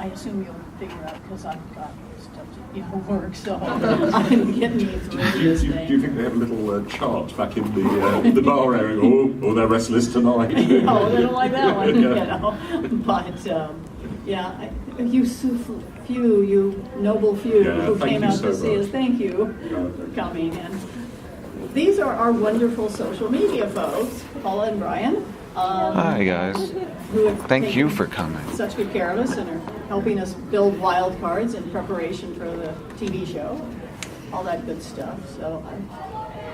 I assume you'll figure out, because I've got stuff to work, so I'm getting me through this thing. Do you think they have a little chart back in the bar area? Oh, they're restless tonight. Oh, they don't like that one, But, you noble few who came out to see us, thank you for coming. And these are our wonderful social media folks, Paula and Brian. Hi, guys. Thank you for coming. Such good care of us and are helping us build wild cards in preparation for the TV show, all that good stuff. So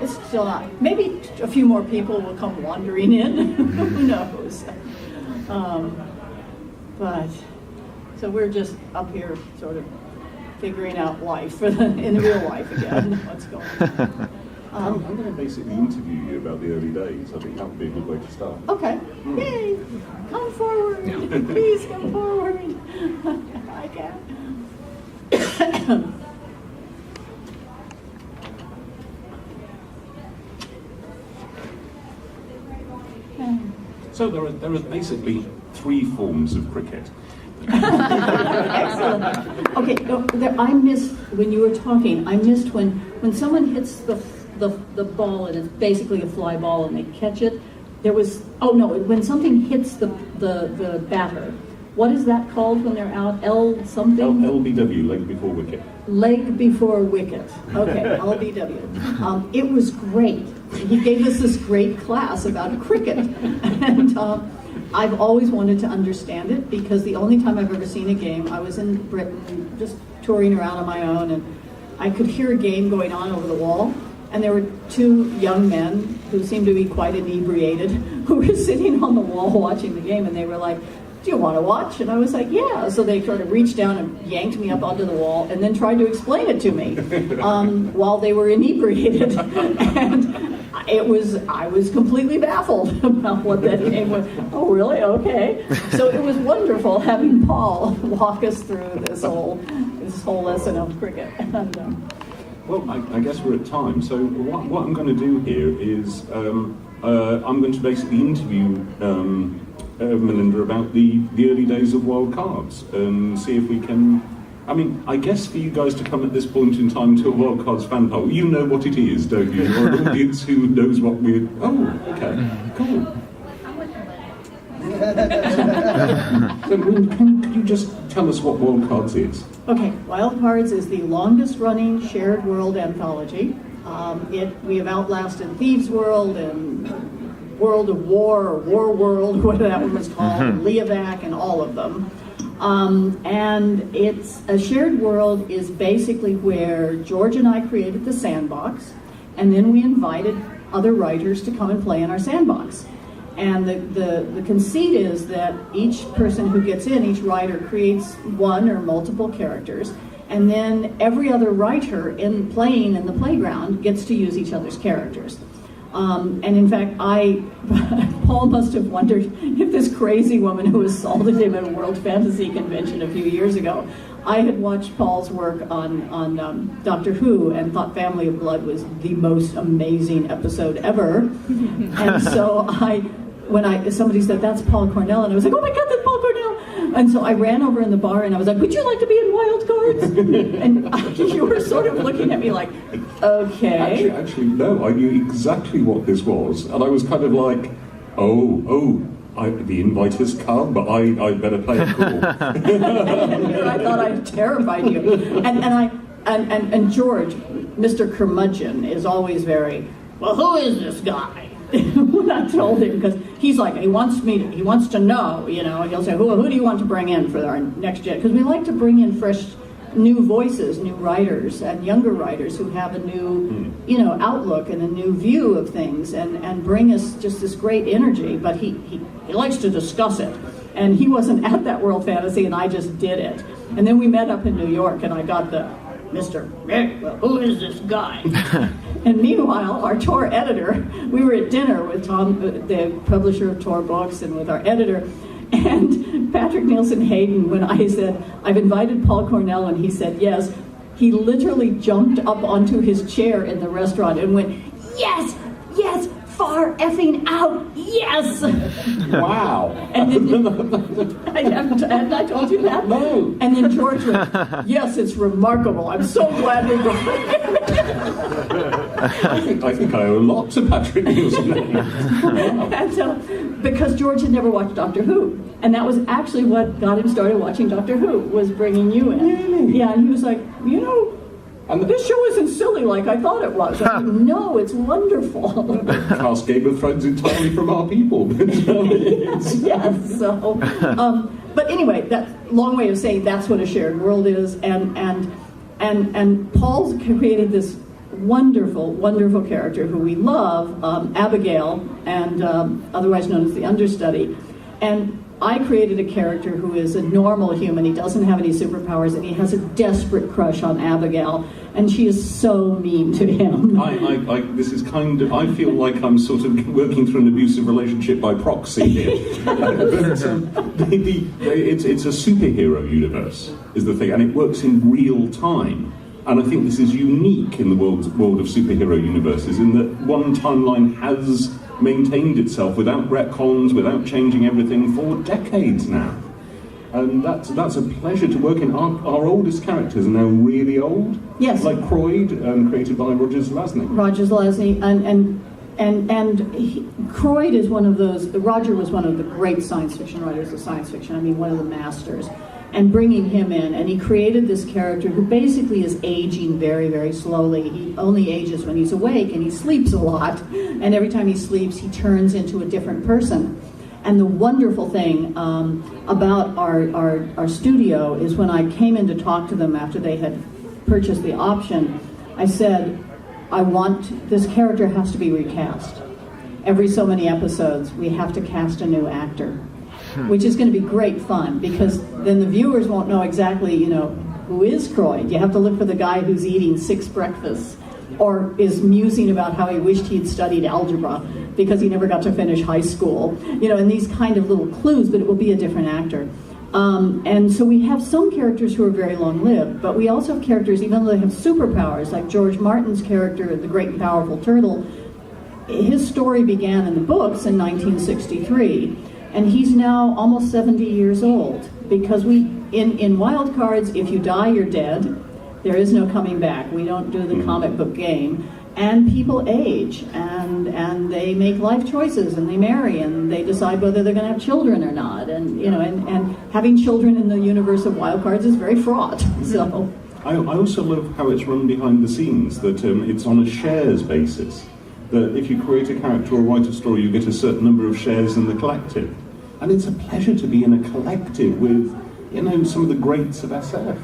it's still not. Maybe a few more people will come wandering in. Who knows? But so we're just up here, sort of figuring out life in real life again. What's going on? I'm going to basically interview you about the early days. I think that would be a good way to start. Okay. Yay! Come forward. Please come forward. I can. So there are basically three forms of cricket. Excellent. Okay, I missed when you were talking. I missed when someone hits the ball and it's basically a fly ball and they catch it. When something hits the batter, what is that called when they're out? L something? LBW, leg before wicket. Leg before wicket. Okay, LBW. It was great. He gave us this great class about cricket, and I've always wanted to understand it because the only time I've ever seen a game, I was in Britain just touring around on my own, and I could hear a game going on over the wall. And there were two young men who seemed to be quite inebriated who were sitting on the wall watching the game, and they were like, "Do you want to watch?" And I was like, "Yeah." So they sort of reached down and yanked me up onto the wall and then tried to explain it to me while they were inebriated. And I was completely baffled about what that game was. Oh, really? Okay. So it was wonderful having Paul walk us through this whole lesson of cricket. And, well, I guess we're at time. So what I'm going to do here is I'm going to basically interview Melinda about the early days of wild cards and see if we can. I mean, I guess for you guys to come at this point in time to a wild cards fan poll, you know what it is, don't you? Or an audience who knows what we're. Oh, okay, cool. So, could you just tell us what Wild Cards is? Okay, Wild Cards is the longest-running shared world anthology. We have outlasted Thieves World and World of War or War World, whatever that one was called, Leovac, and all of them. And it's a shared world is basically where George and I created the sandbox, and then we invited other writers to come and play in our sandbox. And the conceit is that each person who gets in, each writer creates one or multiple characters, and then every other writer playing in the playground gets to use each other's characters. And in fact, Paul must have wondered if this crazy woman who assaulted him at a World Fantasy Convention a few years ago, I had watched Paul's work on Doctor Who and thought Family of Blood was the most amazing episode ever. And so when somebody said, "That's Paul Cornell," and I was like, "Oh my God, that's Paul Cornell!" And so I ran over in the bar and I was like, "Would you like to be in Wild Cards?" And you were sort of looking at me like, okay. Actually, no, I knew exactly what this was, and I was kind of like, the invite has come, but I better play it cool. I thought I terrified you. And George, Mr. Curmudgeon, is always very, "Well, who is this guy?" When I told him, because he's like, he wants to know, and he'll say, who do you want to bring in for our next gen? Because we like to bring in fresh, new voices, new writers, and younger writers who have a new, outlook and a new view of things, and bring us just this great energy. But he likes to discuss it, and he wasn't at that World Fantasy, and I just did it. And then we met up in New York, and I got the Mr. Well, who is this guy? And meanwhile, our Tor editor, we were at dinner with Tom, the publisher of Tor Books, and with our editor, and Patrick Nielsen Hayden, when I said, "I've invited Paul Cornell," and he said yes, he literally jumped up onto his chair in the restaurant and went, yes, are effing out. Yes. Wow. And then, hadn't I told you that? No. And then George went, yes, it's remarkable. I'm so glad we I think I owe a lot to Patrick Nielsen. Wow. And because George had never watched Doctor Who. And that was actually what got him started watching Doctor Who, was bringing you in. Really? Yeah, and he was like, And this show isn't silly like I thought it was. I mean, no, it's wonderful. cast Game of Thrones entirely from our people. Yes, so, but anyway, that's a long way of saying that's what a shared world is, and Paul's created this wonderful, wonderful character who we love, Abigail, and otherwise known as the understudy, and I created a character who is a normal human. He doesn't have any superpowers, and he has a desperate crush on Abigail, and she is so mean to him. This is kind of, I feel like I'm sort of working through an abusive relationship by proxy here. It's a superhero universe, is the thing, and it works in real time. And I think this is unique in the world of superhero universes, in that one timeline has maintained itself without retcons, without changing everything for decades now. And that's a pleasure to work in. Our oldest characters are now really old. Yes. Like Croyd, created by Roger Zelazny. Roger Zelazny, and Croyd is one of those. Roger was one of the great science fiction writers of science fiction. I mean, one of the masters. And bringing him in, and he created this character who basically is aging very, very slowly. He only ages when he's awake, and he sleeps a lot. And every time he sleeps, he turns into a different person. And the wonderful thing about our studio is when I came in to talk to them after they had purchased the option, I said, this character has to be recast. Every so many episodes, we have to cast a new actor. Which is going to be great fun, because then the viewers won't know exactly, who is Croyd. You have to look for the guy who's eating 6 breakfasts or is musing about how he wished he'd studied algebra because he never got to finish high school, and these kind of little clues, but it will be a different actor. And so we have some characters who are very long-lived, but we also have characters, even though they have superpowers, like George Martin's character, the Great and Powerful Turtle. His story began in the books in 1963. And he's now almost 70 years old, because in wild cards, if you die, you're dead. There is no coming back. We don't do the comic book game. And people age, and they make life choices, and they marry, and they decide whether they're going to have children or not. And and having children in the universe of wild cards is very fraught. So I also love how it's run behind the scenes. That it's on a shares basis. That if you create a character or write a story, you get a certain number of shares in the collective. And it's a pleasure to be in a collective with, some of the greats of SF.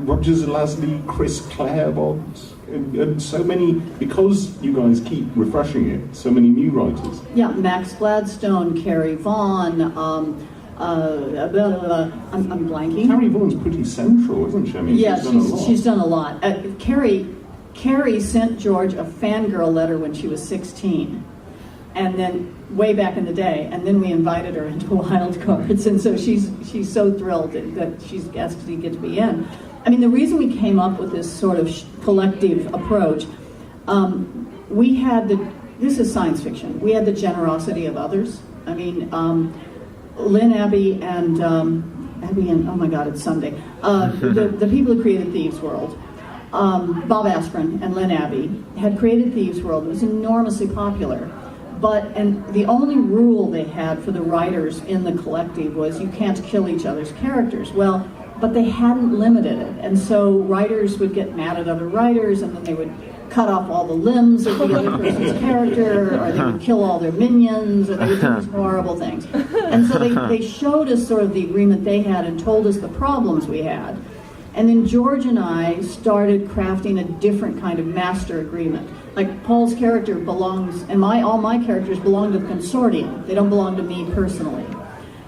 Roger Zelazny, Chris Clarebont, and so many, because you guys keep refreshing it, so many new writers. Yeah, Max Gladstone, Carrie Vaughan, I'm blanking. Carrie Vaughan's pretty central, isn't she? I mean, yeah, she's done a lot. She's done a lot. Carrie sent George a fangirl letter when she was 16, and then way back in the day, and then we invited her into Wild Cards, and so she's so thrilled that she's asked to get to be in. I mean, the reason we came up with this sort of collective approach, this is science fiction. We had the generosity of others. I mean, Lynn Abbey and oh my God, it's Sunday. The people who created Thieves World. Bob Aspirin and Lynn Abbey had created Thieves World. It was enormously popular. And the only rule they had for the writers in the collective was you can't kill each other's characters. Well, but they hadn't limited it. And so writers would get mad at other writers, and then they would cut off all the limbs of the other person's character, or they would kill all their minions, or they would do these horrible things. And so they showed us sort of the agreement they had and told us the problems we had. And then George and I started crafting a different kind of master agreement. Like Paul's character belongs, and all my characters belong to the consortium. They don't belong to me personally.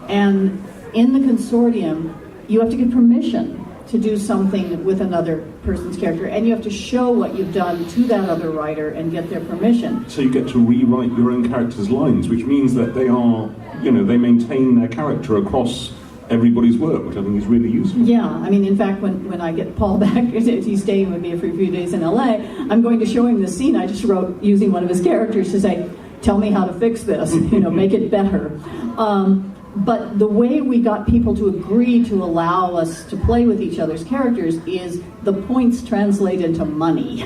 And in the consortium, you have to get permission to do something with another person's character, and you have to show what you've done to that other writer and get their permission. So you get to rewrite your own character's lines, which means that they are, they maintain their character across everybody's work, which I think is really useful. Yeah, I mean, in fact, when I get Paul back, if he's staying with me for a few days in LA, I'm going to show him the scene I just wrote using one of his characters to say, tell me how to fix this, make it better. But the way we got people to agree to allow us to play with each other's characters is the points translate into money.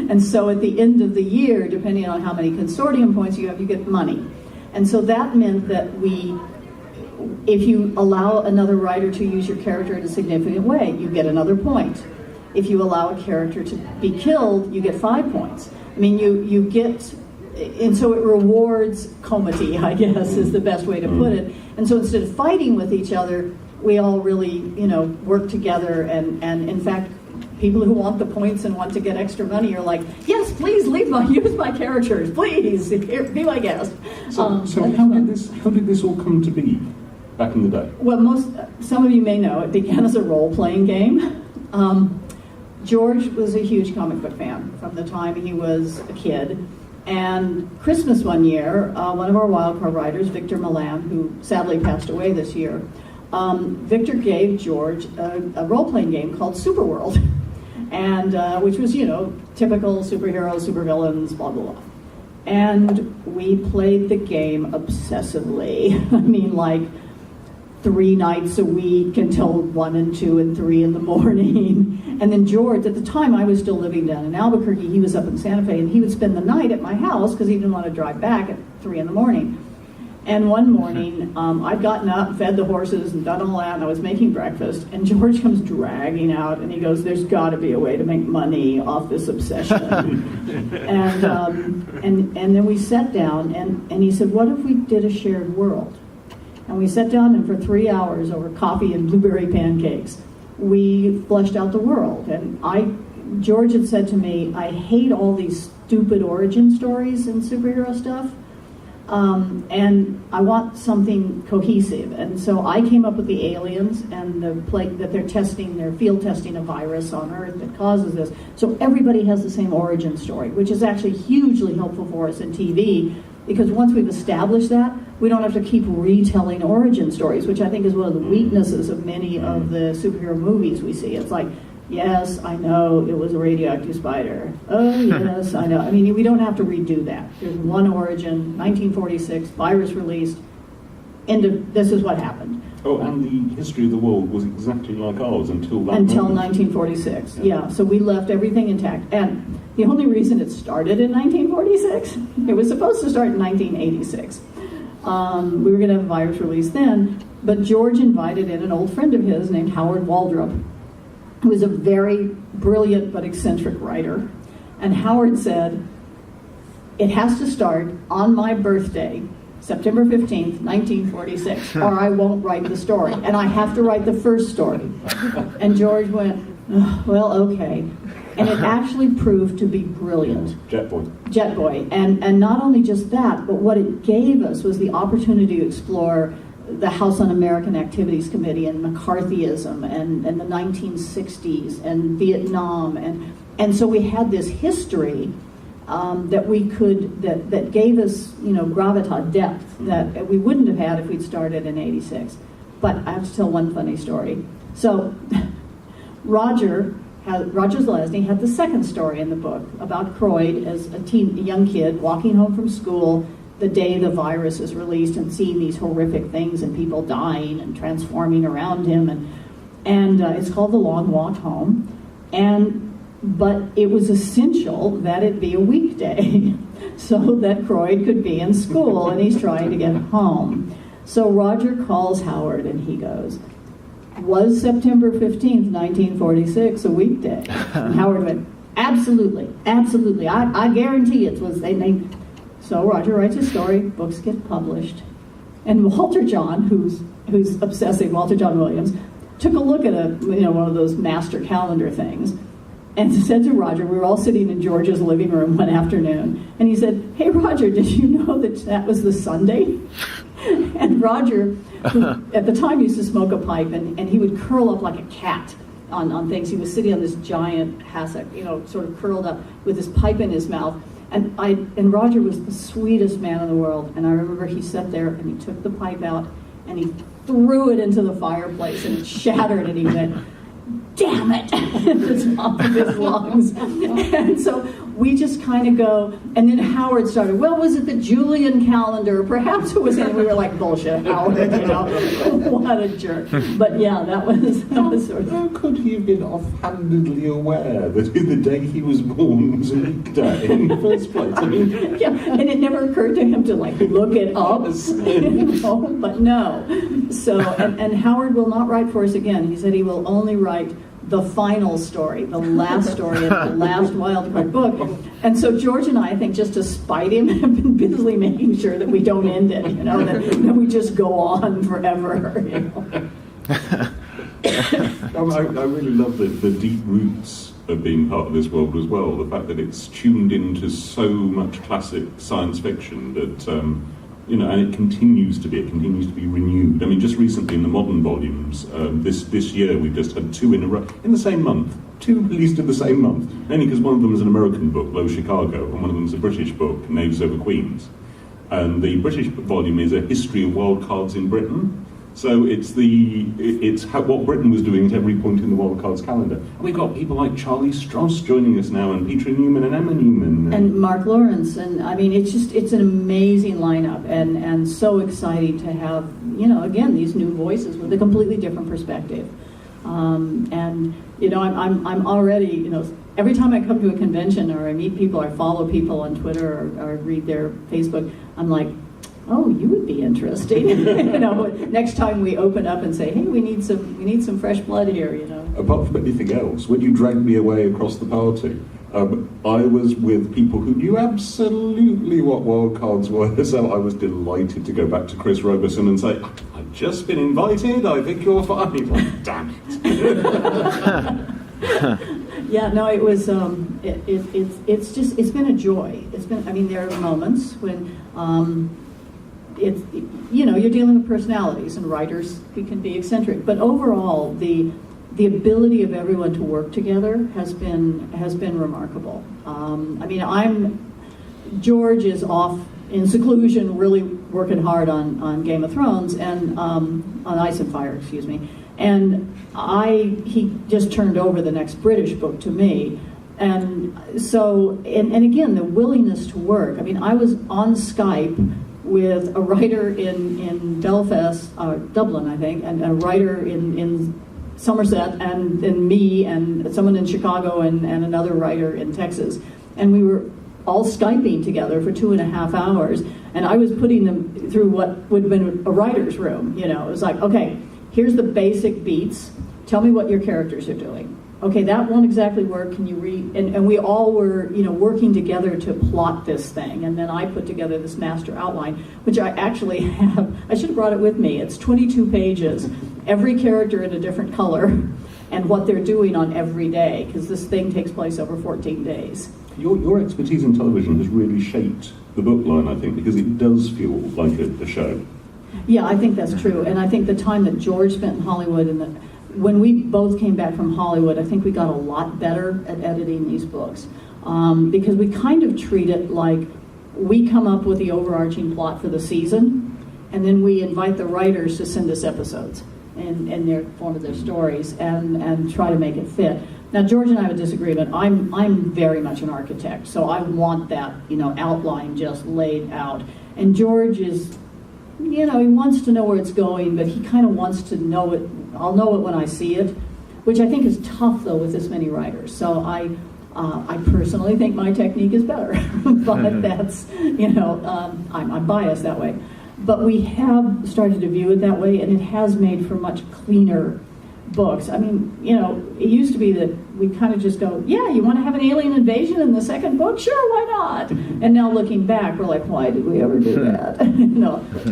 And so at the end of the year, depending on how many consortium points you have, you get money. And so that meant that if you allow another writer to use your character in a significant way, you get another point. If you allow a character to be killed, you get 5 points. I mean, you get, and so it rewards comity, I guess, is the best way to put it. And so instead of fighting with each other, we all really, work together. And in fact, people who want the points and want to get extra money are like, yes, please use my characters, please, here, be my guest. So how did this all come to be back in the day? Well, some of you may know, it began as a role-playing game. George was a huge comic book fan from the time he was a kid. And Christmas one year, one of our wildcard writers, Victor Milan, who sadly passed away this year, Victor gave George a role-playing game called Superworld, and which was, typical superheroes, supervillains, blah, blah, blah. And we played the game obsessively. I mean, like 3 nights a week until 1 and 2 and 3 in the morning. And then George, at the time I was still living down in Albuquerque, he was up in Santa Fe, and he would spend the night at my house because he didn't want to drive back at 3 in the morning. And one morning, I'd gotten up, fed the horses, and done all that, and I was making breakfast, and George comes dragging out, and he goes, there's got to be a way to make money off this obsession. and then we sat down, and he said, what if we did a shared world? And we sat down, and for 3 hours over coffee and blueberry pancakes, we fleshed out the world. And George had said to me, I hate all these stupid origin stories and superhero stuff. And I want something cohesive. And so I came up with the aliens and that they're field testing a virus on Earth that causes this. So everybody has the same origin story, which is actually hugely helpful for us in TV, because once we've established that, we don't have to keep retelling origin stories, which I think is one of the weaknesses of many of the superhero movies we see. It's like, yes, I know it was a radioactive spider. Oh, yes, I know. I mean, we don't have to redo that. There's one origin, 1946, virus released, this is what happened. Oh, and the history of the world was exactly like ours until that moment. 1946, yeah. So we left everything intact. And the only reason it started in 1946, it was supposed to start in 1986. We were going to have a virus release then, but George invited in an old friend of his named Howard Waldrop, who was a very brilliant but eccentric writer. And Howard said, it has to start on my birthday, September 15th, 1946, or I won't write the story. And I have to write the first story. And George went, oh, well, okay. And it actually proved to be brilliant. Jet Boy. And not only just that, but what it gave us was the opportunity to explore the House Un-American Activities Committee and McCarthyism and the 1960s and Vietnam. And so we had this history that gave us, gravitas, depth, that we wouldn't have had if we'd started in 86. But I have to tell one funny story. So Roger Zelazny had the second story in the book about Croyd as a young kid walking home from school the day the virus is released and seeing these horrific things and people dying and transforming around him. And it's called The Long Walk Home. But it was essential that it be a weekday so that Croyd could be in school, and he's trying to get home. So Roger calls Howard and he goes, was September 15th, 1946 a weekday? And Howard went, absolutely, I guarantee it was. So Roger writes a story, books get published, and Walter John, who's obsessing, Walter John Williams, took a look at one of those master calendar things, and said to Roger, we were all sitting in George's living room one afternoon, and he said, hey Roger, did you know that was the Sunday? And Roger, who at the time used to smoke a pipe, and he would curl up like a cat on things. He was sitting on this giant hassock, sort of curled up with his pipe in his mouth. And Roger was the sweetest man in the world. And I remember he sat there and he took the pipe out and he threw it into the fireplace and it shattered, and he went, damn it, at the top of his lungs. And so we just kind of go, and then Howard started, well, was it the Julian calendar? Perhaps it was, and we were like, bullshit, Howard, what a jerk. But yeah, that was sort of... How could he have been offhandedly aware that the day he was born was a weekday in the first place? I mean... Yeah, and it never occurred to him to look it up, but no. So, and Howard will not write for us again. He said he will only write the final story, the last story in the last Wildcard book. And so George and I think, just to spite him, have been busily making sure that we don't end it, that we just go on forever. I really love the deep roots of being part of this world as well. The fact that it's tuned into so much classic science fiction that, and it continues to be renewed. I mean, just recently in the modern volumes, this year we've just had 2 in a row, in the same month, 2 released in the same month, only because one of them is an American book, Low Chicago, and one of them is a British book, Knaves Over Queens. And the British volume is a history of wild cards in Britain. So it's what Britain was doing at every point in the wild cards calendar. And we've got people like Charlie Strauss joining us now, and Peter Newman and Emma Newman. And Mark Lawrence, and I mean, it's an amazing lineup, and so exciting to have, again, these new voices with a completely different perspective. I'm already, every time I come to a convention or I meet people or follow people on Twitter or read their Facebook, I'm like, oh, you would be interesting. Next time we open up and say, hey, we need some fresh blood here. Apart from anything else, when you dragged me away across the party, I was with people who knew absolutely what wild cards were, so I was delighted to go back to Chris Roberson and say, I've just been invited, I think you're fine. Like, damn it. Yeah, no, it was, it's been a joy. There are moments when, you're dealing with personalities, and writers can be eccentric, but overall the ability of everyone to work together has been remarkable. George is off in seclusion, really working hard on Game of Thrones and on Ice and Fire, excuse me. And he just turned over the next British book to me. And so, and again, the willingness to work. I was on Skype with a writer in Belfast, Dublin, I think, and a writer in Somerset, and me, and someone in Chicago, and another writer in Texas. And we were all Skyping together for 2.5 hours, and I was putting them through what would have been a writer's room. It was like, okay, here's the basic beats. Tell me what your characters are doing. Okay, that won't exactly work. Can you read? And we all were, working together to plot this thing. And then I put together this master outline, which I actually have. I should have brought it with me. It's 22 pages, every character in a different color, and what they're doing on every day, because this thing takes place over 14 days. Your expertise in television has really shaped the book line, I think, because it does feel like a show. Yeah, I think that's true. And I think the time that George spent in Hollywood and when we both came back from Hollywood, I think we got a lot better at editing these books, because we kind of treat it like we come up with the overarching plot for the season, and then we invite the writers to send us episodes in their form of their stories and try to make it fit. Now, George and I have a disagreement. I'm very much an architect, so I want that outline just laid out. And George is, he wants to know where it's going, but he kind of wants to know it. I'll know it when I see it, which I think is tough, though, with this many writers. So I personally think my technique is better, but that's, I'm biased that way. But we have started to view it that way, and it has made for much cleaner books. It used to be that we kind of just go, yeah, you want to have an alien invasion in the second book? Sure, why not? And now looking back, we're like, why did we ever do that?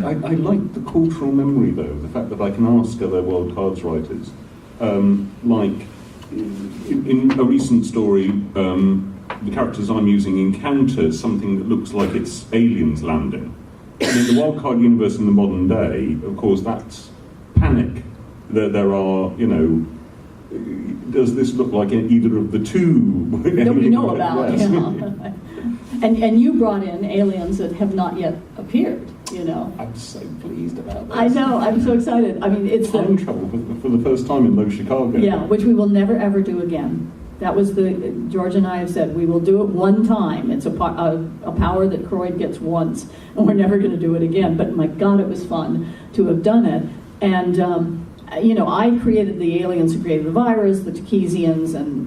I like the cultural memory, though, the fact that I can ask other World Cards writers, like in a recent story, the characters I'm using encounter something that looks like it's aliens landing. And in the Wild Card universe in the modern day, of course, that's panic. There are, does this look like either of the two? That we know about, yes. yeah. And you brought in aliens that have not yet appeared, know. I'm so pleased about this. I know, I'm so excited. I mean, it's Time travel for the first time in Low Chicago. Yeah, which we will never ever do again. That was George and I have said, we will do it one time. It's a power that Croyd gets once, and we're never going to do it again. But my God, it was fun to have done it. And, I created the aliens who created the virus, the Takesians, and,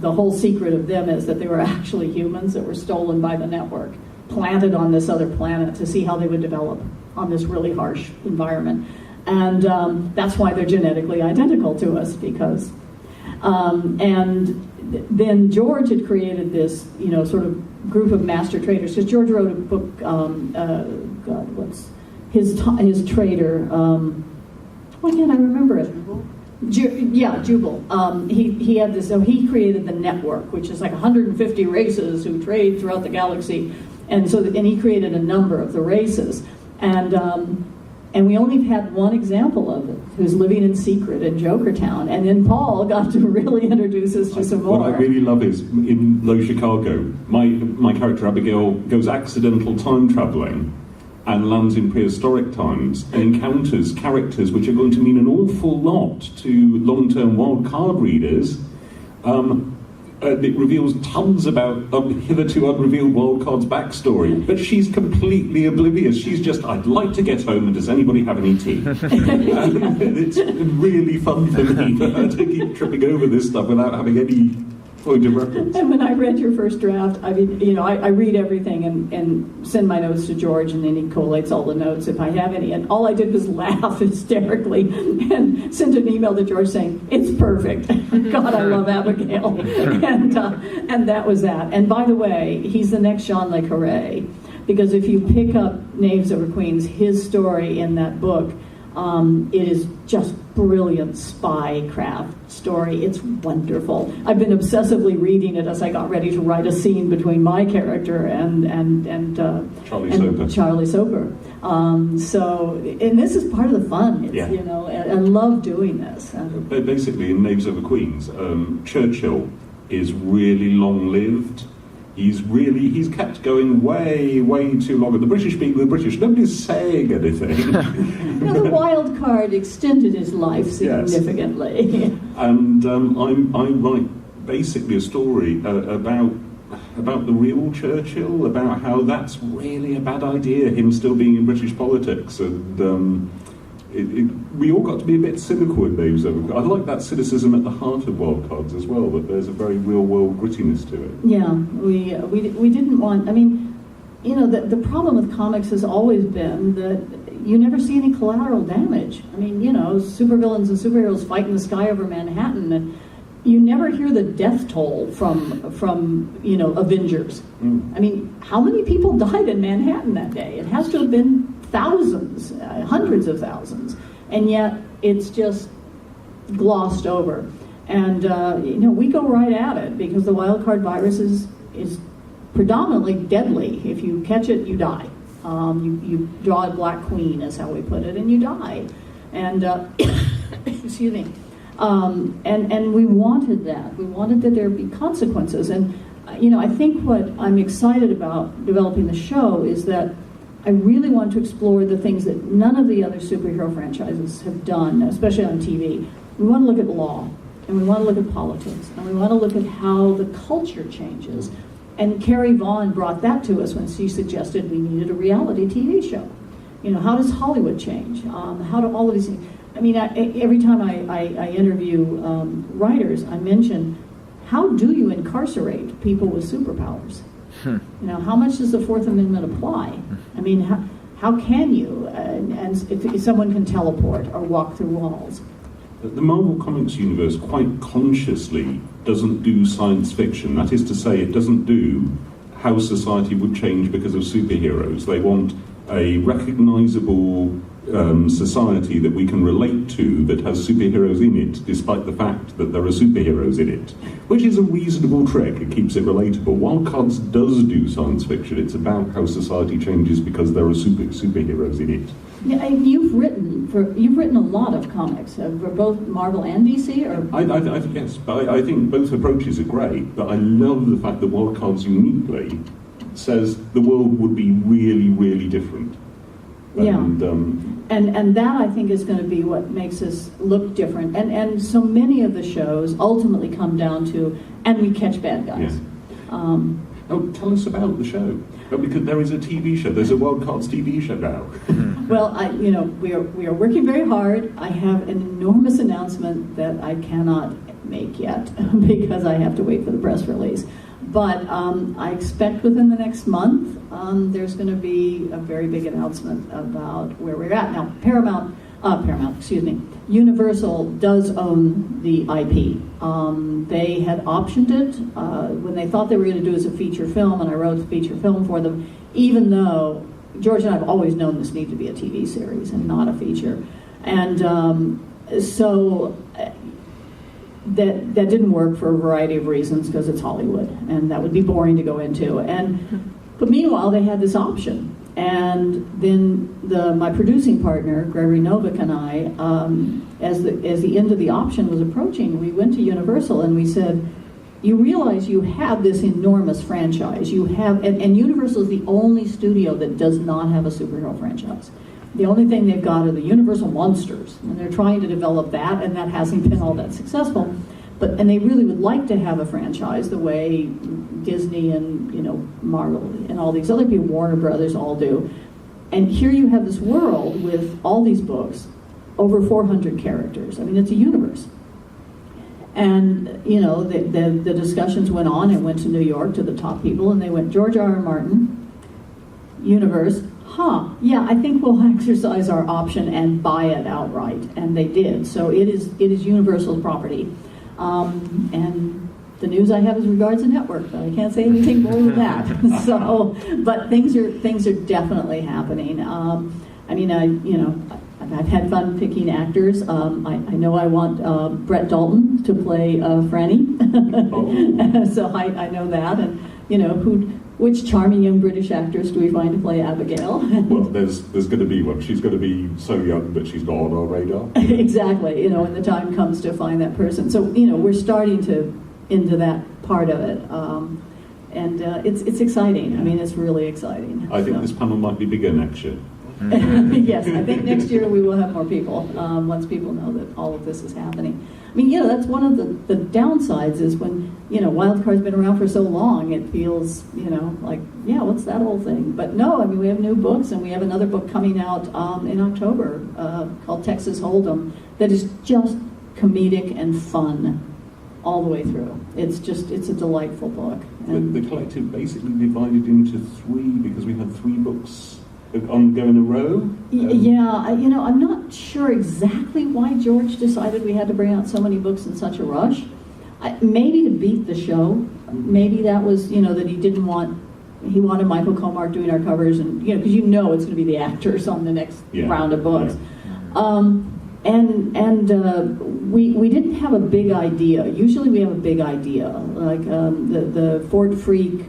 the whole secret of them is that they were actually humans that were stolen by the network, planted on this other planet to see how they would develop on this really harsh environment. And that's why they're genetically identical to us, because... and then George had created this, sort of group of master traders. Because George wrote a book, what's his trader? Why can't I remember it? Jubal. He had this. So he created the network, which is like 150 races who trade throughout the galaxy, and he created a number of the races, and we only had one example of it, who's living in secret in Jokertown. And then Paul got to really introduce us to some more. What I really love is, in Low Chicago, my character Abigail goes accidental time travelling and lands in prehistoric times and encounters characters which are going to mean an awful lot to long-term wild card readers. It reveals tons about hitherto unrevealed Wildcard's backstory, but she's completely oblivious. She's just, I'd like to get home, and does anybody have any tea? It's really fun for me to keep tripping over this stuff without having any point of reference. And when I read your first draft, I mean, I read everything and send my notes to George, and then he collates all the notes if I have any. And all I did was laugh hysterically and sent an email to George saying, "It's perfect. God, I love Abigail." And that was that. And by the way, he's the next Jean Le Carré, because if you pick up Knaves Over Queens, his story in that book, it is just brilliant spy craft story. It's wonderful. I've been obsessively reading it as I got ready to write a scene between my character and Charlie Soper. And this is part of the fun. It's, I love doing this. Basically, in Knaves Over Queens, Churchill is really long-lived. He's kept going way, way too long. And the British being the British, nobody's saying anything. The wild card extended his life significantly. Yes. And I write basically a story about the real Churchill, about how that's really a bad idea, him still being in British politics. And we all got to be a bit cynical in Knaves Over. I like that cynicism at the heart of Wildcards as well, that there's a very real-world grittiness to it. Yeah, we didn't want... I mean, the problem with comics has always been that you never see any collateral damage. I mean, supervillains and superheroes fight in the sky over Manhattan, and you never hear the death toll from Avengers. I mean, how many people died in Manhattan that day? It has to have been thousands, hundreds of thousands, and yet it's just glossed over. And we go right at it, because the wild card virus is predominantly deadly. If you catch it, you die. You draw a black queen, is how we put it, and you die. And excuse me. And we wanted that. We wanted that there be consequences. And I think what I'm excited about developing the show is that I really want to explore the things that none of the other superhero franchises have done, especially on TV. We want to look at law, and we want to look at politics, and we want to look at how the culture changes. And Carrie Vaughn brought that to us when she suggested we needed a reality TV show. How does Hollywood change? How do all of these things... I mean, every time I interview writers, I mention, how do you incarcerate people with superpowers? How much does the Fourth Amendment apply? I mean, how can you? And if someone can teleport or walk through walls. The Marvel Comics universe quite consciously doesn't do science fiction. That is to say, it doesn't do how society would change because of superheroes. They want a recognizable society that we can relate to that has superheroes in it, despite the fact that there are superheroes in it, which is a reasonable trick. It keeps it relatable. Wildcards does do science fiction. It's about how society changes because there are superheroes in it. Yeah, and you've written a lot of comics for both Marvel and DC. Or Yes, but I think both approaches are great. But I love the fact that Wildcards uniquely says the world would be really, really different. Yeah. And And that, I think, is going to be what makes us look different. And so many of the shows ultimately come down to, and we catch bad guys. Yeah. Tell us about the show. Because there is a TV show. There's a Wild Cards TV show now. Well, we are working very hard. I have an enormous announcement that I cannot make yet because I have to wait for the press release. But I expect within the next month there's going to be a very big announcement about where we're at. Now, Universal does own the IP. They had optioned it when they thought they were going to do it as a feature film, and I wrote the feature film for them, even though George and I have always known this needed to be a TV series and not a feature. And so that didn't work for a variety of reasons, because it's Hollywood, and that would be boring to go into. But meanwhile, they had this option. And then my producing partner, Gregory Novick, and I, as the end of the option was approaching, we went to Universal and we said, you realize you have this enormous franchise. You have, and Universal is the only studio that does not have a superhero franchise. The only thing they've got are the Universal Monsters, and they're trying to develop that, and that hasn't been all that successful. And they really would like to have a franchise the way Disney and Marvel and all these other people, Warner Brothers, all do. And here you have this world with all these books, over 400 characters. I mean, it's a universe. And the discussions went on and went to New York to the top people, and they went, George R.R. Martin, universe. Yeah, I think we'll exercise our option and buy it outright. And they did. So it is Universal's property. And the news I have is regards the network, but I can't say anything more than that. But things are definitely happening. I've had fun picking actors. I know I want Brett Dalton to play Franny. Oh. So I know that, and which charming young British actress do we find to play Abigail? Well, there's going to be one. She's going to be so young, but she's not on our radar. Exactly. When the time comes to find that person. So we're starting into that part of it, and it's exciting. I mean, it's really exciting. I think this panel might be bigger next year. Yes, I think next year we will have more people once people know that all of this is happening. I mean, that's one of the downsides is when, Wildcard's been around for so long, it feels, like, yeah, what's that whole thing? But no, I mean, we have new books, and we have another book coming out in October called Texas Hold'em that is just comedic and fun all the way through. It's a delightful book. And the collective basically divided into three because we had three books on go in a row? I'm not sure exactly why George decided we had to bring out so many books in such a rush. Maybe to beat the show. Maybe that was, that he wanted Michael Comar doing our covers, and, because it's going to be the actors on the next round of books. Yeah. We didn't have a big idea. Usually we have a big idea, like the Fort Freak,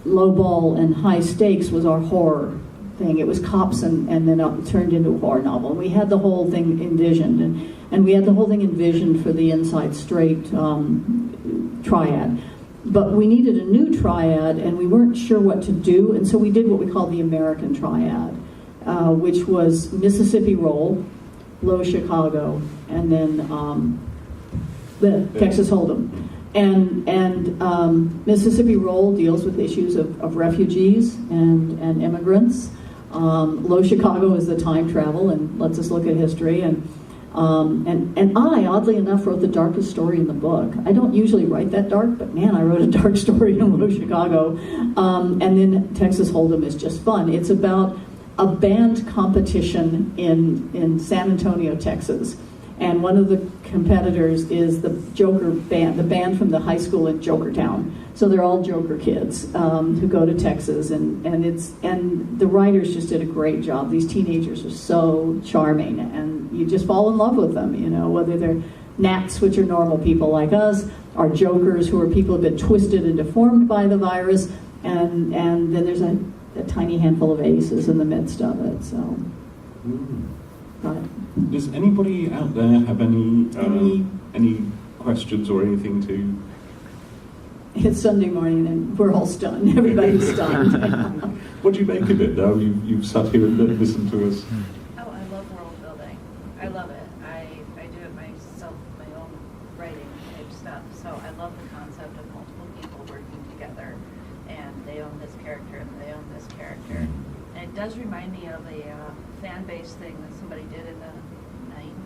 Low Ball and High Stakes was our horror thing. It was cops and then it turned into a horror novel. And we had the whole thing envisioned, and we had the whole thing envisioned for the Inside Straight triad. But we needed a new triad, and we weren't sure what to do, and so we did what we called the American triad, which was Mississippi Roll, Low Chicago, and then the Texas Hold'em. And Mississippi Roll deals with issues of refugees and immigrants. Low Chicago is the time travel and lets us look at history. And I, oddly enough, wrote the darkest story in the book. I don't usually write that dark, but man, I wrote a dark story in Low Chicago. And then Texas Hold'em is just fun. It's about a band competition in San Antonio, Texas. And one of the competitors is the Joker band, the band from the high school in Jokertown. So they're all Joker kids who go to Texas, and the writers just did a great job. These teenagers are so charming, and you just fall in love with them. Whether they're Nats, which are normal people like us, or Jokers, who are people who've been twisted and deformed by the virus, and then there's a tiny handful of aces in the midst of it. So. Does anybody out there have any questions or anything to? It's Sunday morning and we're all stunned. Everybody's stunned. What do you make of it now? You've sat here and listened to us. Oh, I love world building. I love it. I do it myself, my own writing type stuff. So I love the concept of multiple people working together, and they own this character and they own this character. And it does remind me of a fan base thing that somebody did in the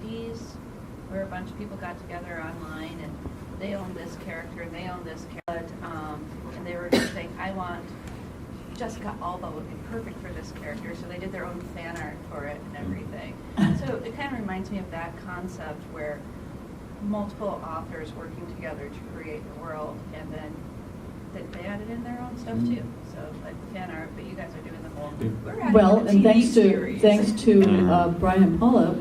90s, where a bunch of people got together online and they own this character and they own this character, and they were just saying, I want Jessica Alba would be perfect for this character, so they did their own fan art for it and everything. So it kind of reminds me of that concept where multiple authors working together to create the world, and then they added in their own stuff too. So like fan art, but you guys are doing the whole. We're adding Well, a and TV series. thanks to Brian and Paula,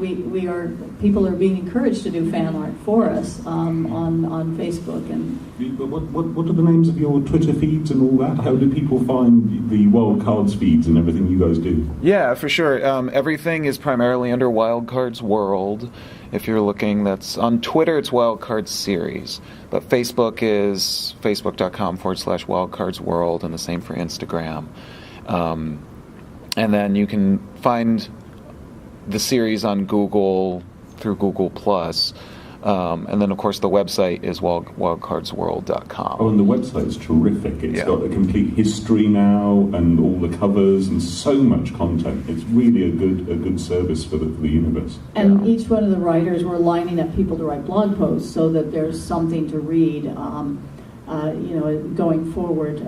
people are being encouraged to do fan art for us on Facebook. And What are the names of your Twitter feeds and all that? How do people find the Wild Cards feeds and everything you guys do? Yeah, for sure. Everything is primarily under Wildcards World. If you're looking, that's on Twitter, it's Wildcards Series. But Facebook is facebook.com/Wildcards World, and the same for Instagram. And then you can find the series on Google through Google+. And then, of course, the website is wildcardsworld.com. Oh, and the website's terrific. It's got a complete history now, and all the covers, and so much content. It's really a good service for the universe. And each one of the writers, we're lining up people to write blog posts so that there's something to read, going forward,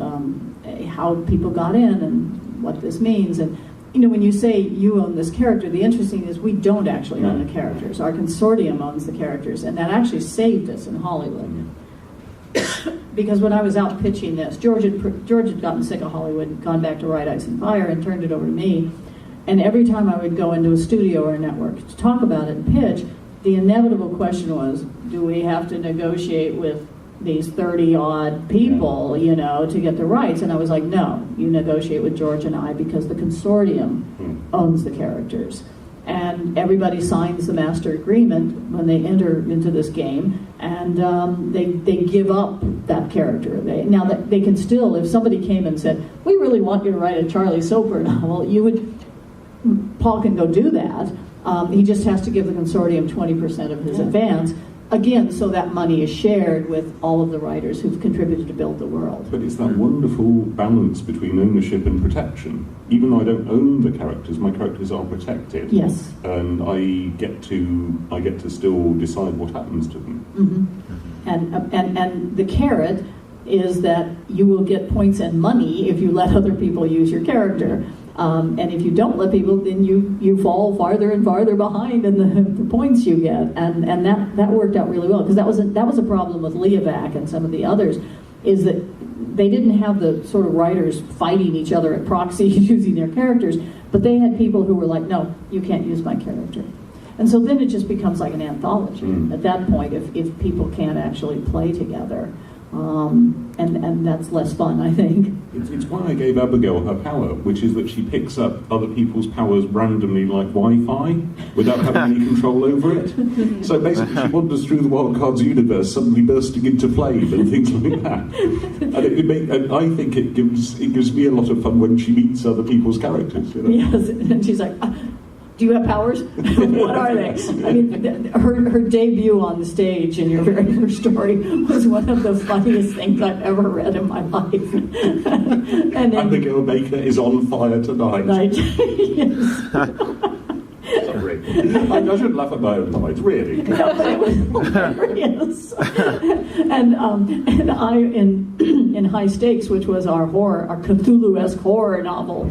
how people got in and what this means. And when you say you own this character, the interesting is we don't actually own the characters. Our consortium owns the characters, and that actually saved us in Hollywood. Because when I was out pitching this, George had gotten sick of Hollywood, gone back to write Ice and Fire, and turned it over to me. And every time I would go into a studio or a network to talk about it and pitch, the inevitable question was, do we have to negotiate with these 30-odd people, to get the rights? And I was like, no, you negotiate with George and I, because the consortium owns the characters. And everybody signs the master agreement when they enter into this game, and they give up that character. They can still, if somebody came and said, we really want you to write a Charlie Soper novel, Paul can go do that. He just has to give the consortium 20% of his advance. Again, so that money is shared with all of the writers who've contributed to build the world. But it's that wonderful balance between ownership and protection. Even though I don't own the characters, my characters are protected. Yes. And I get to still decide what happens to them. Mm-hmm. And the carrot is that you will get points and money if you let other people use your character. And if you don't let people, then you fall farther and farther behind in the points you get, and that worked out really well, because that was a problem with Leovac and some of the others, is that they didn't have the sort of writers fighting each other at proxy using their characters, but they had people who were like, no, you can't use my character. And so then it just becomes like an anthology at that point if people can't actually play together. And that's less fun, I think. It's why I gave Abigail her power, which is that she picks up other people's powers randomly like Wi-Fi without having any control over it. So basically she wanders through the Wild Cards universe, suddenly bursting into flame and things like that. And I think it gives me a lot of fun when she meets other people's characters. Yes, and she's like, do you have powers? What are they? I mean, her debut on the stage in your very first story was one of the funniest things I've ever read in my life. And Abigail Baker is on fire tonight. Yes. Sorry. I shouldn't laugh at my own light, really. No, but it was hilarious. And I, in High Stakes, which was our Cthulhu-esque horror novel,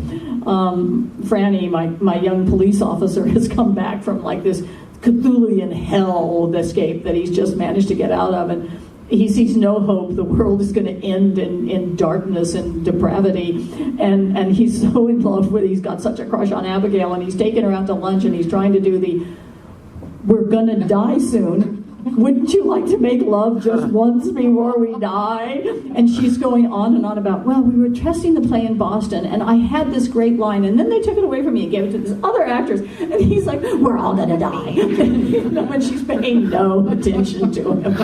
Franny, my young police officer, has come back from like this Cthulhuian hell escape that he's just managed to get out of, and he sees no hope. The world is going to end in darkness and depravity, and he's so in love with, he's got such a crush on Abigail, and he's taking her out to lunch, and he's trying to do we're going to die soon, wouldn't you like to make love just once before we die? And she's going on and on about, well, we were testing the play in Boston, and I had this great line, and then they took it away from me and gave it to this other actress. And he's like, we're all going to die. When she's paying no attention to him.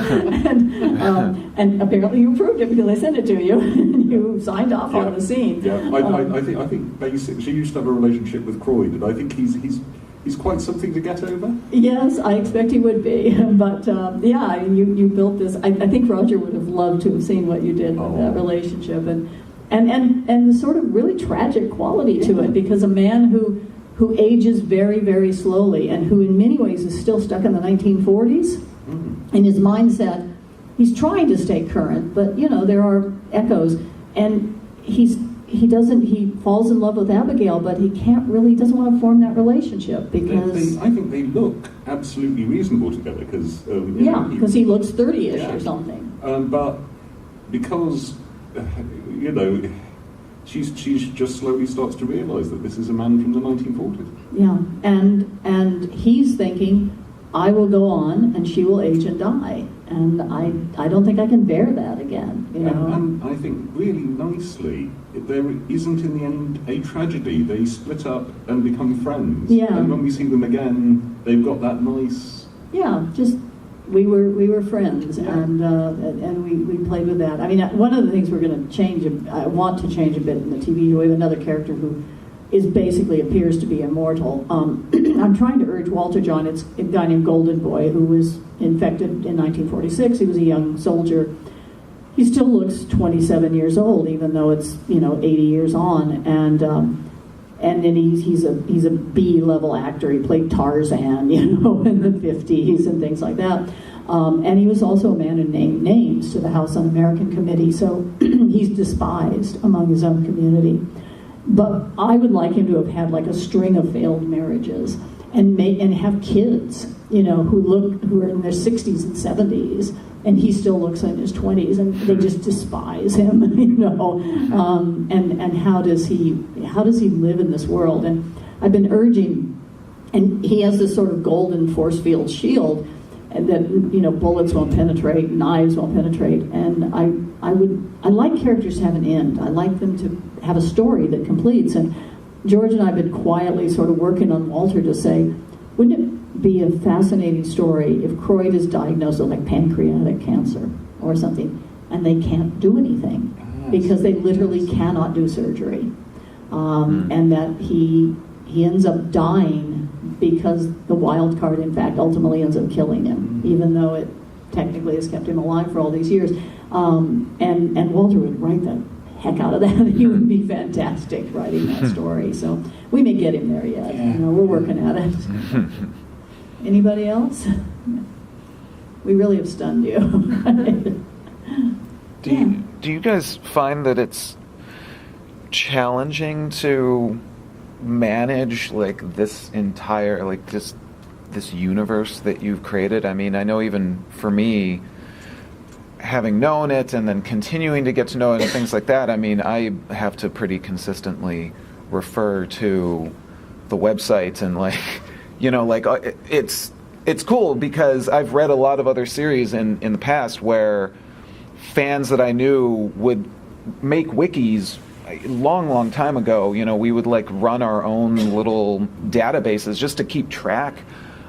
And apparently you proved it because I sent it to you, and you signed off on the scene. Yeah, I think basically she used to have a relationship with Croyd, and I think he's quite something to get over. Yes, I expect he would be. But yeah, you built this. I think Roger would have loved to have seen what you did with that relationship, and the sort of really tragic quality to it, because a man who ages very, very slowly and who in many ways is still stuck in the 1940s in his mindset. He's trying to stay current, but there are echoes, and he falls in love with Abigail, but he doesn't want to form that relationship because I think they look absolutely reasonable together because because he looks 30-ish or something. But because she just slowly starts to realise that this is a man from the 1940s. Yeah, and he's thinking, I will go on, and she will age and die. And I don't think I can bear that again, And I think really nicely, there isn't in the end a tragedy. They split up and become friends. Yeah. And when we see them again, they've got that nice. Yeah, just we were friends, and we played with that. I mean, one of the things we're going to change, I want to change a bit in the TV. We have another character who appears to be immortal. I'm trying to urge Walter John. It's a guy named Golden Boy who was infected in 1946. He was a young soldier. He still looks 27 years old, even though it's 80 years on. And then he's a B-level actor. He played Tarzan, in the 50s and things like that. And he was also a man who named names to the House Un-American Committee. So he's despised among his own community. But I would like him to have had like a string of failed marriages and have kids, who are in their 60s and 70s, and he still looks in his 20s, and they just despise him, And how does he live in this world? And I've been urging, and he has this sort of golden force field shield, and that bullets won't penetrate, knives won't penetrate, and I like characters to have an end. I like them to have a story that completes. And George and I have been quietly sort of working on Walter to say, wouldn't it be a fascinating story if Croyd is diagnosed with like pancreatic cancer or something, and they can't do anything because they literally cannot do surgery, and that he ends up dying because the wild card, in fact, ultimately ends up killing him, even though it technically has kept him alive for all these years. And Walter would write the heck out of that. He would be fantastic writing that story. So we may get him there yet. We're working at it. Anybody else? We really have stunned you. Do you guys find that it's challenging to manage like this entire this universe that you've created? I mean, I know even for me, having known it and then continuing to get to know it and things like that, I mean, I have to pretty consistently refer to the website and it's cool because I've read a lot of other series in the past where fans that I knew would make wikis long time ago. We would run our own little databases just to keep track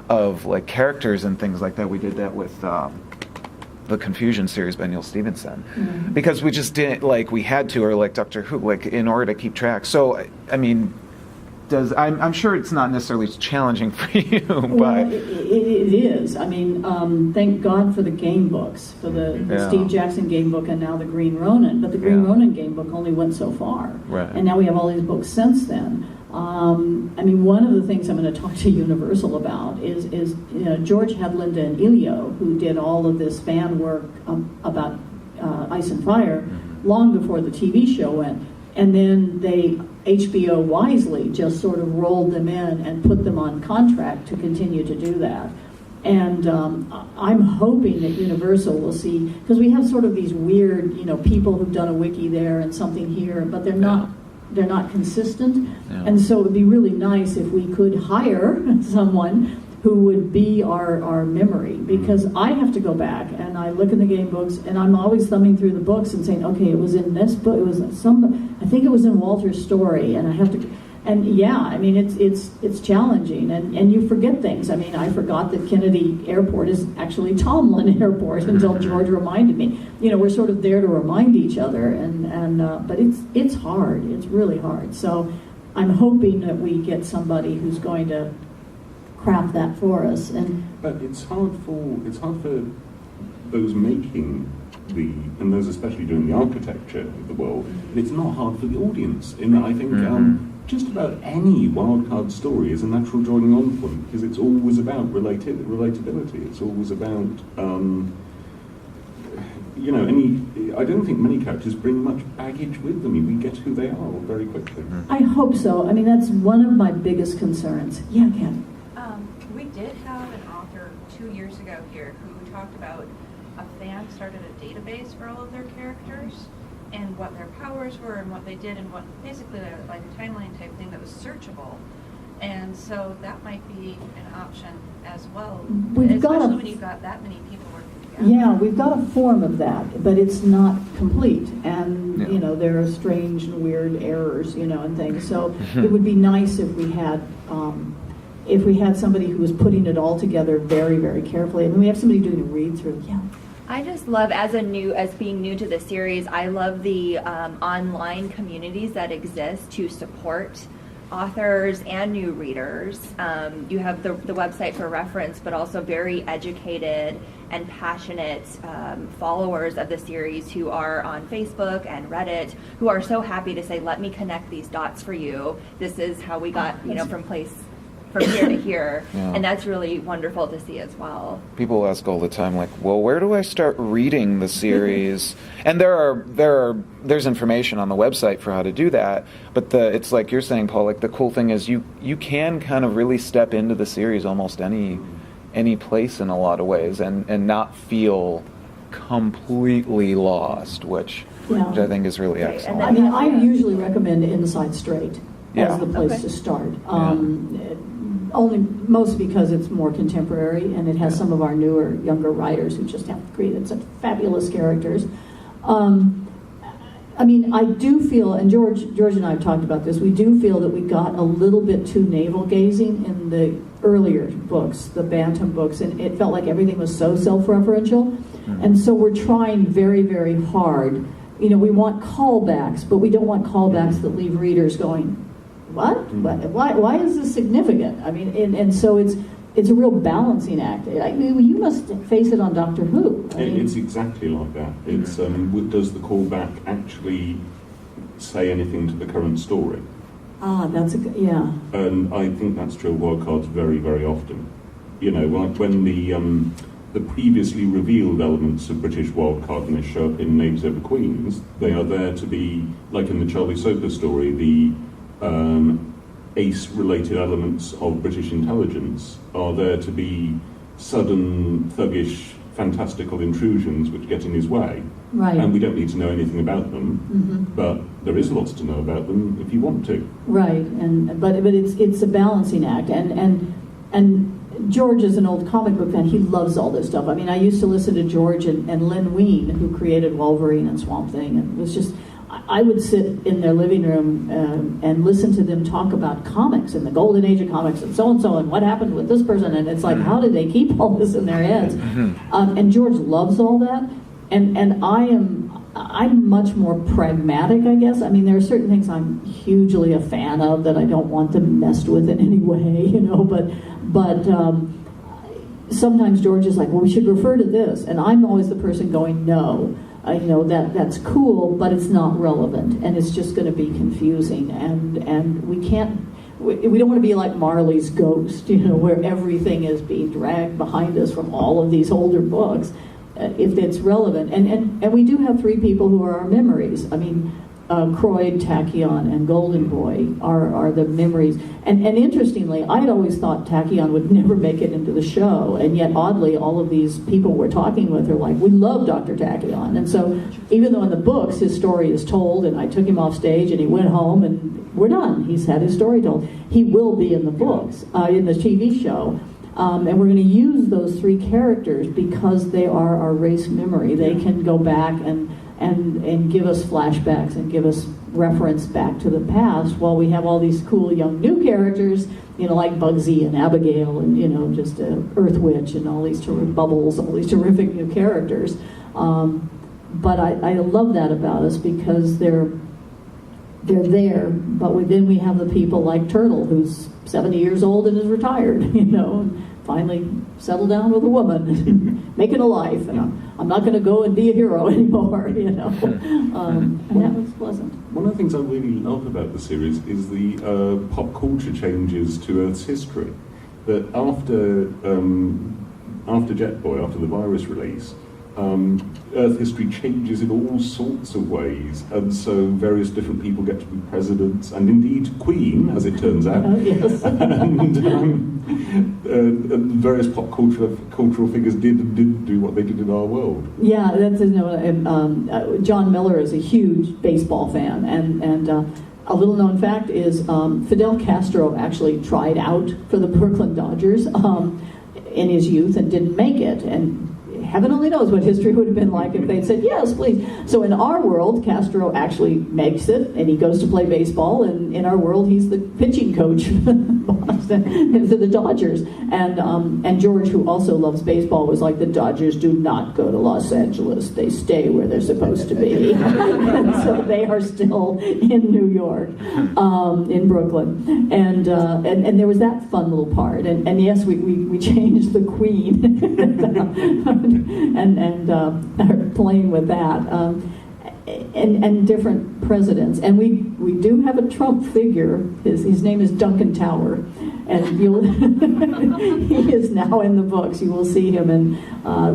of characters and things like that. We did that with the Confusion series by Neil Stephenson, because we just didn't we had to, or Doctor Who, in order to keep track. So I mean, I'm sure it's not necessarily challenging for you, but well, it is. I mean, thank God for the game books, for the Steve Jackson game book, and now the Green Ronin. But the Green Ronin game book only went so far, right. And now we have all these books since then. I mean, one of the things I'm going to talk to Universal about is George had Linda and Elio, who did all of this fan work about Ice and Fire long before the TV show went, and then HBO wisely just sort of rolled them in and put them on contract to continue to do that. And I'm hoping that Universal will see, because we have sort of these weird, people who've done a wiki there and something here, but they're not consistent. And so it would be really nice if we could hire someone who would be our memory, because I have to go back and I look in the game books and I'm always thumbing through the books and saying, okay, it was in this book, it was I think it was in Walter's story, and I have to, and yeah, I mean, it's challenging, and you forget things. I mean, I forgot that Kennedy Airport is actually Tomlin Airport until George reminded me. You know, we're sort of there to remind each other, but it's hard. It's really hard. So I'm hoping that we get somebody who's going to craft that for us. But it's hard for those making and those especially doing the architecture of the world. It's not hard for the audience. And I think just about any wildcard story is a natural joining on point, because it's always about relatability. It's always about I don't think many characters bring much baggage with them. We get who they are very quickly. I hope so. I mean, that's one of my biggest concerns. Yeah, Ken. We did have an author 2 years ago here who talked about a fan started a database for all of their characters and what their powers were and what they did, and what basically like a timeline type thing that was searchable. And so that might be an option as well, especially when you've got that many people working together. Yeah, we've got a form of that, but it's not complete, and there are strange and weird errors, and things. So it would be nice if we had somebody who was putting it all together very, very carefully. I mean, we have somebody doing a read through. Yeah. I just love, as being new to the series, I love the online communities that exist to support authors and new readers. You have the website for reference, but also very educated and passionate followers of the series who are on Facebook and Reddit, who are so happy to say, let me connect these dots for you. This is how we got, from here to here, and that's really wonderful to see as well. People ask all the time, like, well, where do I start reading the series? And there's information on the website for how to do that, but it's like you're saying, Paul, like the cool thing is you can kind of really step into the series almost any place in a lot of ways and not feel completely lost, which I think is really excellent. I mean, I usually recommend Inside Straight as the place to start. Only mostly because it's more contemporary and it has some of our newer, younger writers who just have created such fabulous characters. I mean, I do feel, and George and I have talked about this, we do feel that we got a little bit too navel-gazing in the earlier books, the Bantam books, and it felt like everything was so self-referential. And so we're trying very, very hard. We want callbacks, but we don't want callbacks that leave readers going, what? Why is this significant? I mean, and so it's a real balancing act. I mean, you must face it on Doctor Who. It's exactly like that. It's does the callback actually say anything to the current story? That's yeah. And I think that's true of wildcards very, very often. Like when the previously revealed elements of British wildcardness show up in Names Over Queens, they are there to be, like in the Charlie Soper story, the ace-related elements of British intelligence are there to be sudden, thuggish, fantastical intrusions which get in his way. Right. And we don't need to know anything about them, but there is lots to know about them if you want to. Right, but it's a balancing act, and George is an old comic book fan. He loves all this stuff. I mean, I used to listen to George and Len Wein, who created Wolverine and Swamp Thing, and it was just, I would sit in their living room and listen to them talk about comics and the golden age of comics and so and what happened with this person, and it's like, how did they keep all this in their heads? And George loves all that, and I'm much more pragmatic, I guess. I mean, there are certain things I'm hugely a fan of that I don't want them messed with in any way, but sometimes George is like, well, we should refer to this, and I'm always the person going, no. That's cool, but it's not relevant, and it's just going to be confusing, and we don't want to be like Marley's Ghost, where everything is being dragged behind us from all of these older books, if it's relevant. And we do have three people who are our memories. I mean, Croyd, Tachyon, and Golden Boy are the memories. And interestingly, I had always thought Tachyon would never make it into the show, and yet oddly, all of these people we're talking with are like, we love Dr. Tachyon. And so even though in the books his story is told, and I took him off stage and he went home and we're done, he's had his story told, he will be in the books, in the TV show. And we're going to use those three characters because they are our race memory. They can go back and give us flashbacks and give us reference back to the past, while we have all these cool young new characters, like Bugsy and Abigail and, just Earth Witch and all these Bubbles, all these terrific new characters. But I love that about us because they're there, but then we have the people like Turtle, who's 70 years old and is retired, and finally settled down with a woman, making a life, and I'm not going to go and be a hero anymore, and that was pleasant. One of the things I really love about the series is the pop culture changes to Earth's history. That after Jet Boy, after the virus release, Earth history changes in all sorts of ways, and so various different people get to be presidents, and indeed Queen, as it turns out. Oh, yes. And various pop cultural figures did do what they did in our world. Yeah, that's John Miller is a huge baseball fan, and a little known fact is Fidel Castro actually tried out for the Brooklyn Dodgers in his youth and didn't make it, and heaven only knows what history would have been like if they'd said, yes, please. So in our world, Castro actually makes it, and he goes to play baseball, and in our world, he's the pitching coach for the Dodgers. And George, who also loves baseball, was like, the Dodgers do not go to Los Angeles. They stay where they're supposed to be. And so they are still in New York, in Brooklyn. And there was that fun little part. And yes, we changed the Queen. and are playing with that, and different presidents, and we do have a Trump figure. His name is Duncan Tower, and he is now in the books. You will see him, and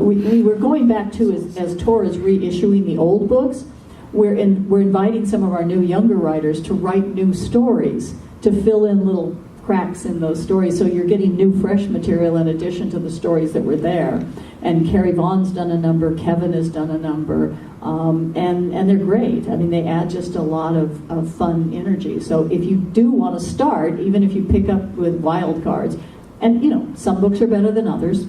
we were going back to as Tor is reissuing the old books. We're inviting some of our new younger writers to write new stories to fill in little cracks in those stories, so you're getting new fresh material in addition to the stories that were there. And Carrie Vaughn's done a number, Kevin has done a number, and they're great. I mean, they add just a lot of fun energy. So if you do want to start, even if you pick up with wild cards, and some books are better than others.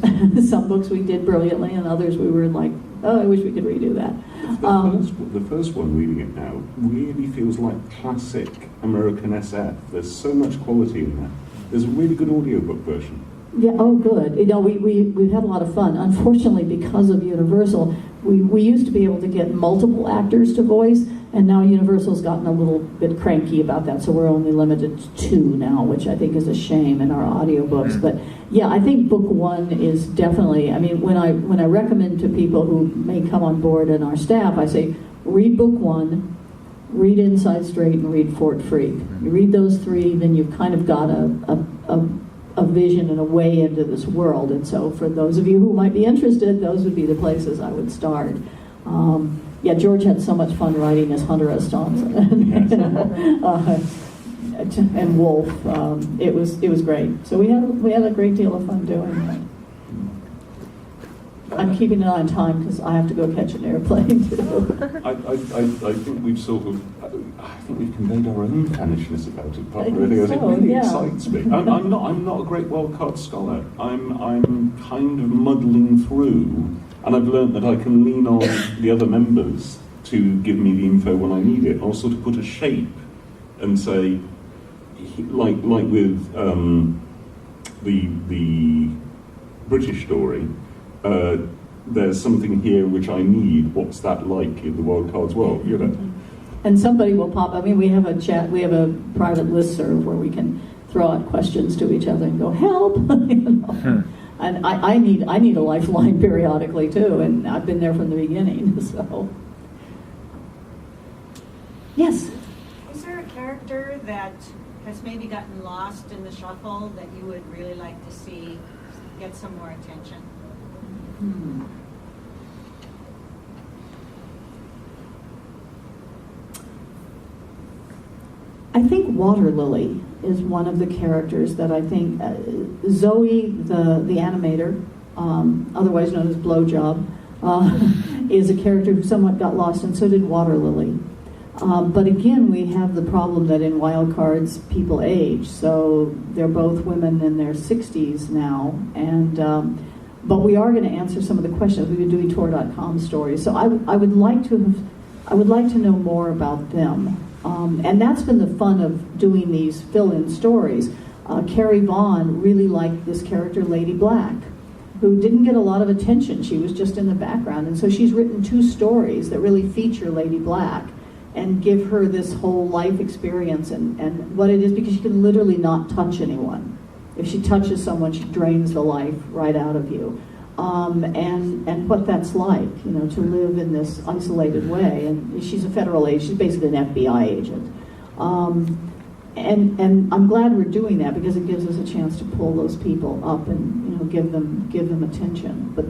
Some books we did brilliantly, and others we were like, oh, I wish we could redo that. The first one, reading it now, really feels like classic American SF. There's so much quality in that. There's a really good audiobook version. Yeah, oh good. We've had a lot of fun. Unfortunately, because of Universal, we used to be able to get multiple actors to voice, and now Universal's gotten a little bit cranky about that, so we're only limited to 2 now, which I think is a shame in our audiobooks. But yeah, I think book 1 is definitely, when I recommend to people who may come on board in our staff, I say, read book 1, read Inside Straight, and read Fort Freak. You read those 3, then you've kind of got a vision and a way into this world. And so for those of you who might be interested, those would be the places I would start. George had so much fun writing as Hunter S. Thompson and Wolf. It was great. So we had a great deal of fun doing that. I'm keeping an eye on time because I have to go catch an airplane too. I think we've we've conveyed our own fanishness about it. I It think so, really yeah. excites me. I'm not a great wildcard scholar. I'm kind of muddling through, and I've learned that I can lean on the other members to give me the info when I need it. I'll sort of put a shape and say, like with the British story. There's something here which I need. What's that like in the wildcards world? And somebody will pop. We have a chat. We have a private listserv where we can throw out questions to each other and go help. And I need a lifeline periodically too. And I've been there from the beginning. So yes. Is there a character that has maybe gotten lost in the shuffle that you would really like to see get some more attention? I think Water Lily is one of the characters that I think Zoe, the animator, otherwise known as Blowjob, is a character who somewhat got lost, and so did Water Lily. But again, we have the problem that in wild cards, people age. So they're both women in their 60s now, and but we are going to answer some of the questions. We've been doing Tor.com stories, so I would like to know more about them, and that's been the fun of doing these fill-in stories. Carrie Vaughn really liked this character, Lady Black, who didn't get a lot of attention. She was just in the background, and so she's written 2 stories that really feature Lady Black and give her this whole life experience and what it is, because she can literally not touch anyone. If she touches someone, she drains the life right out of you. And what that's like, to live in this isolated way. And she's a federal agent. She's basically an FBI agent. And I'm glad we're doing that, because it gives us a chance to pull those people up and give them attention. But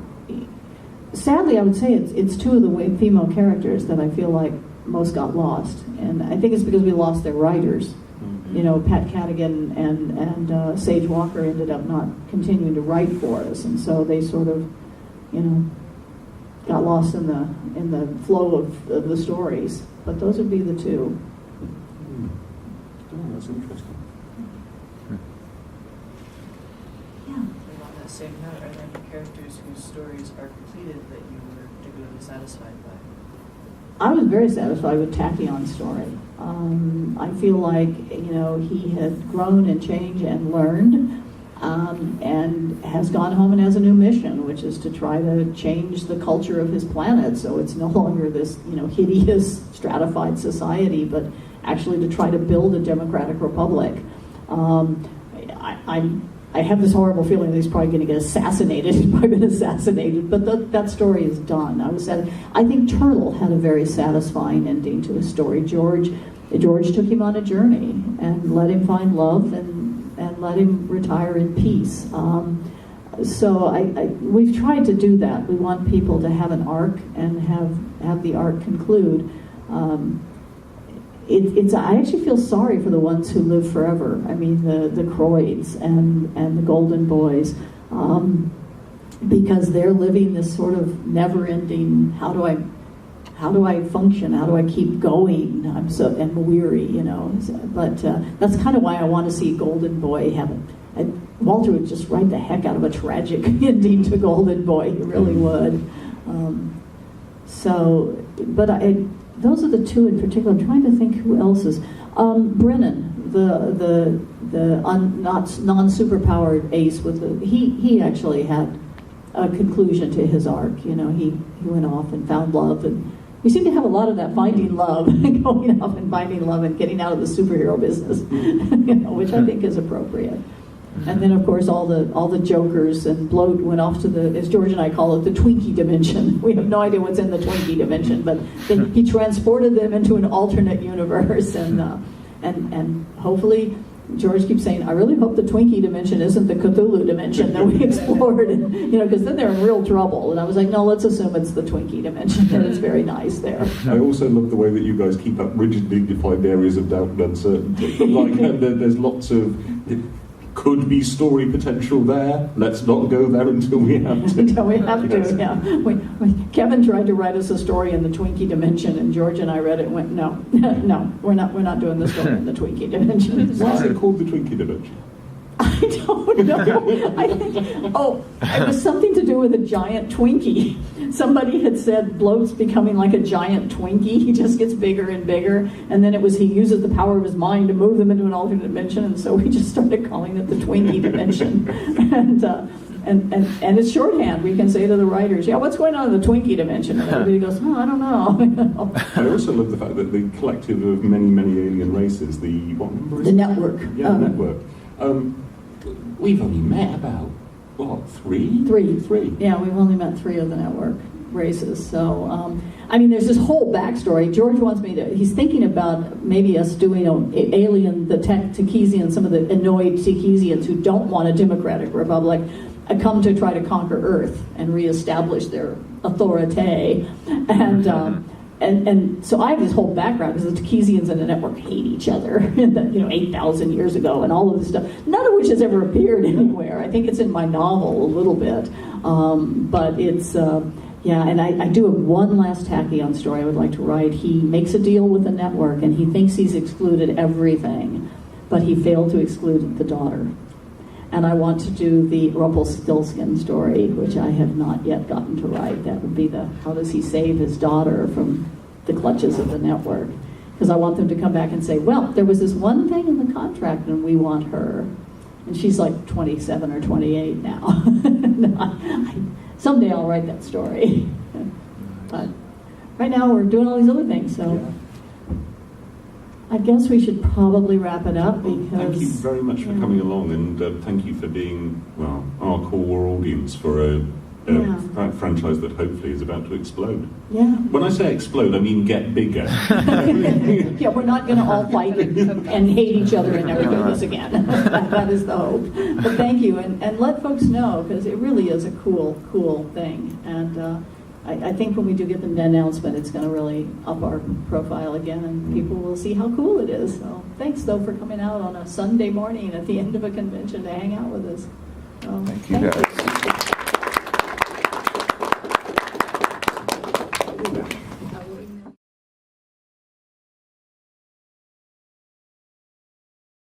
sadly, I would say it's 2 of the female characters that I feel like most got lost, and I think it's because we lost their writers. Pat Cadigan and Sage Walker ended up not continuing to write for us, and so they sort of, got lost in the flow of the stories. But those would be the 2. Oh, that's interesting. Yeah. And on that same note, are there any characters whose stories are completed that you were particularly satisfied by? I was very satisfied with Tachyon's story. I feel like, he had grown and changed and learned, and has gone home and has a new mission, which is to try to change the culture of his planet so it's no longer this, hideous stratified society, but actually to try to build a democratic republic. I have this horrible feeling that he's probably going to get assassinated. He's probably been assassinated, but that story is done. I think Turtle had a very satisfying ending to his story. George took him on a journey and let him find love and let him retire in peace. So we've tried to do that. We want people to have an arc and have the arc conclude. I actually feel sorry for the ones who live forever. I mean, the Croyds and the Golden Boys, because they're living this sort of never-ending. How do I function? How do I keep going? I'm weary, But that's kind of why I want to see Golden Boy have it. And Walter would just write the heck out of a tragic ending to Golden Boy. He really would. Those are the 2 in particular. I'm trying to think who else is. Brennan, the non-superpowered ace he actually had a conclusion to his arc. He went off and found love, and we seem to have a lot of that finding love, going off and finding love and getting out of the superhero business, which I think is appropriate. And then, of course, all the jokers and bloat went off to as George and I call it, the Twinkie dimension. We have no idea what's in the Twinkie dimension, but he transported them into an alternate universe, and hopefully, George keeps saying, I really hope the Twinkie dimension isn't the Cthulhu dimension that we explored, because then they're in real trouble. And I was like, no, let's assume it's the Twinkie dimension, and it's very nice there. I also love the way that you guys keep up rigidly defined areas of doubt and uncertainty. There's lots of could be story potential there. Let's not go there until we have to. Until we have to, yeah. Kevin tried to write us a story in the Twinkie dimension, and George and I read it and went, no, we're not doing the story in the Twinkie dimension. Why is it called the Twinkie dimension? I don't know. It was something to do with a giant Twinkie. Somebody had said bloat's becoming like a giant Twinkie. He just gets bigger and bigger, and then he uses the power of his mind to move them into an alternate dimension, and so we just started calling it the Twinkie dimension. And it's shorthand. We can say to the writers, what's going on in the Twinkie dimension? And everybody goes, I don't know. I also love the fact that the collective of many, many alien races, what number is it? The network. Yeah, the network. We've only met about, three? Three. Yeah, we've only met 3 of the network races. So, there's this whole backstory. George wants he's thinking about maybe us doing the Takesians, some of the annoyed Takesians who don't want a democratic republic, come to try to conquer Earth and reestablish their authority. And so I have this whole background because the Takesians and the network hate each other, 8,000 years ago, and all of this stuff, none of which has ever appeared anywhere. I think it's in my novel a little bit, but it's Yeah, and I do have one last tacky on story I would like to write. He makes a deal with the network, and he thinks he's excluded everything, but he failed to exclude the daughter. And I want to do the Rumpelstiltskin story, which I have not yet gotten to write. That would be the how does he save his daughter from the clutches of the network? Because I want them to come back and say, well, there was this one thing in the contract, and we want her. And she's like 27 or 28 now. Someday I'll write that story. But right now we're doing all these other things, so I guess we should probably wrap it up because... Thank you very much for coming along, and thank you for being, well, our core audience for a franchise that hopefully is about to explode. Yeah. When I say explode, I mean get bigger. Yeah, we're not going to all fight and hate each other and never do this again. That is the hope. But thank you, and let folks know, because it really is a cool thing. And I think when we do get the announcement, it's going to really up our profile again, and people will see how cool it is. So thanks, though, for coming out on a Sunday morning at the end of a convention to hang out with us. Thank you, guys.